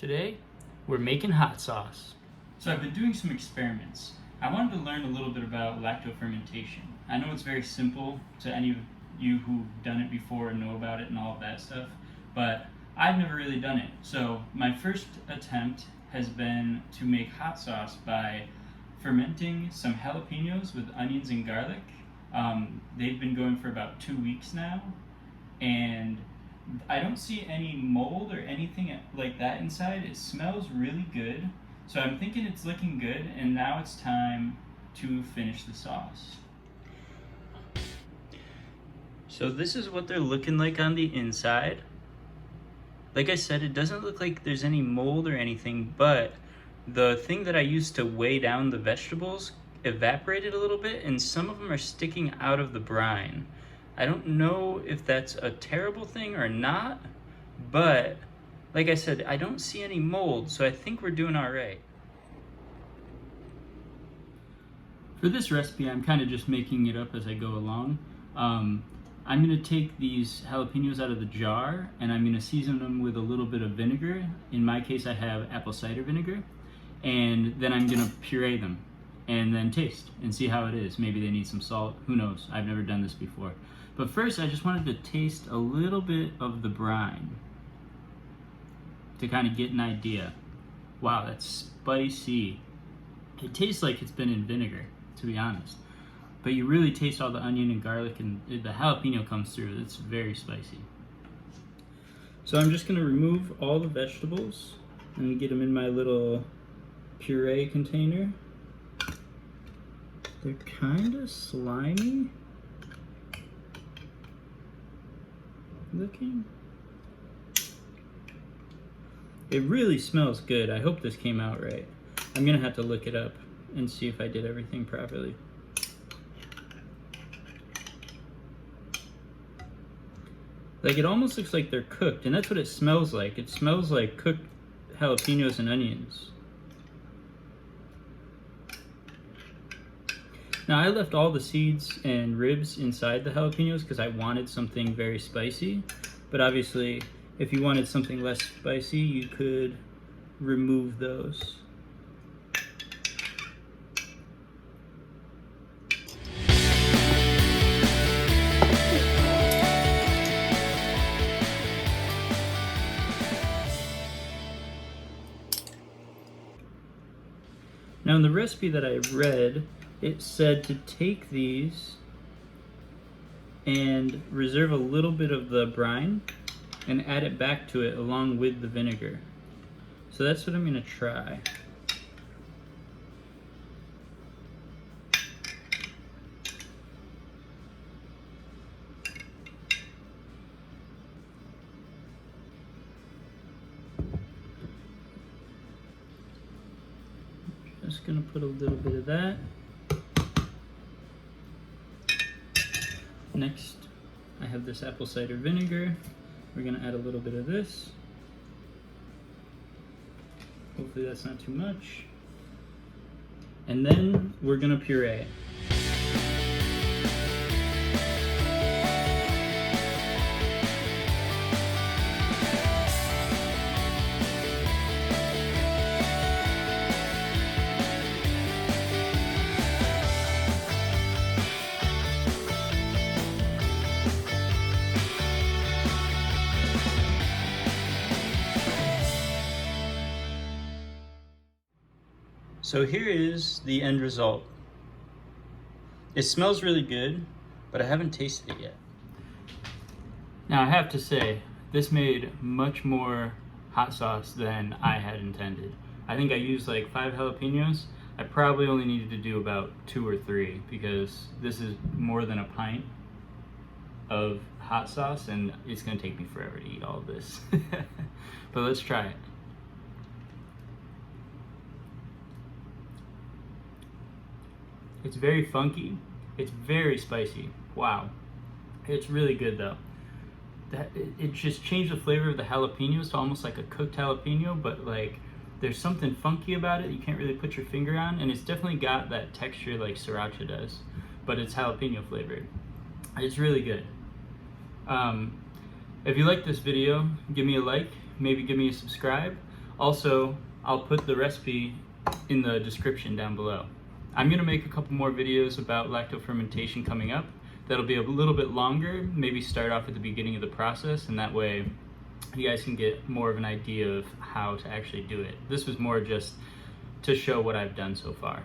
Today, we're making hot sauce. So I've been doing some experiments. I wanted to learn a little bit about lacto fermentation. I know it's very simple to any of you who've done it before and know about it and all of that stuff, but I've never really done it. So my first attempt has been to make hot sauce by fermenting some jalapeños with onions and garlic. They've been going for about 2 weeks now, and I don't see any mold or anything like that inside. It smells really good. So I'm thinking it's looking good, and now it's time to finish the sauce. So this is what they're looking like on the inside. Like I said, it doesn't look like there's any mold or anything, but the thing that I used to weigh down the vegetables evaporated a little bit, and some of them are sticking out of the brine. I don't know if that's a terrible thing or not, but like I said, I don't see any mold, so I think we're doing all right. For this recipe, I'm kind of just making it up as I go along. I'm going to take these jalapenos out of the jar, and I'm going to season them with a little bit of vinegar. In my case, I have apple cider vinegar, and then I'm going to puree them and then taste and see how it is. Maybe they need some salt, who knows? I've never done this before. But first, I just wanted to taste a little bit of the brine to kind of get an idea. Wow, that's spicy. It tastes like it's been in vinegar, to be honest. But you really taste all the onion and garlic, and the jalapeno comes through. It's very spicy. So I'm just gonna remove all the vegetables and get them in my little puree container. They're kind of slimy looking. It really smells good. I hope this came out right. I'm gonna have to look it up and see if I did everything properly. Like, it almost looks like they're cooked, and that's what it smells like. It smells like cooked jalapenos and onions. Now, I left all the seeds and ribs inside the jalapenos because I wanted something very spicy, but obviously, if you wanted something less spicy, you could remove those. Now, in the recipe that I read, it said to take these and reserve a little bit of the brine and add it back to it along with the vinegar. So that's what I'm going to try. Just going to put a little bit of that. Next, I have this apple cider vinegar. We're going to add a little bit of this. Hopefully that's not too much. And then we're going to puree. So here is the end result. It smells really good, but I haven't tasted it yet. Now I have to say, this made much more hot sauce than I had intended. I think I used like 5 jalapenos. I probably only needed to do about 2 or 3 because this is more than a pint of hot sauce, and it's gonna take me forever to eat all of this. But let's try it. It's very funky. It's very spicy. Wow. It's really good though. It just changed the flavor of the jalapenos to almost like a cooked jalapeno, but like there's something funky about it you can't really put your finger on, and it's definitely got that texture like Sriracha does, but it's jalapeno flavored. It's really good. If you like this video, give me a like, maybe give me a subscribe. Also, I'll put the recipe in the description down below. I'm gonna make a couple more videos about lacto fermentation coming up. That'll be a little bit longer, maybe start off at the beginning of the process, and that way you guys can get more of an idea of how to actually do it. This was more just to show what I've done so far.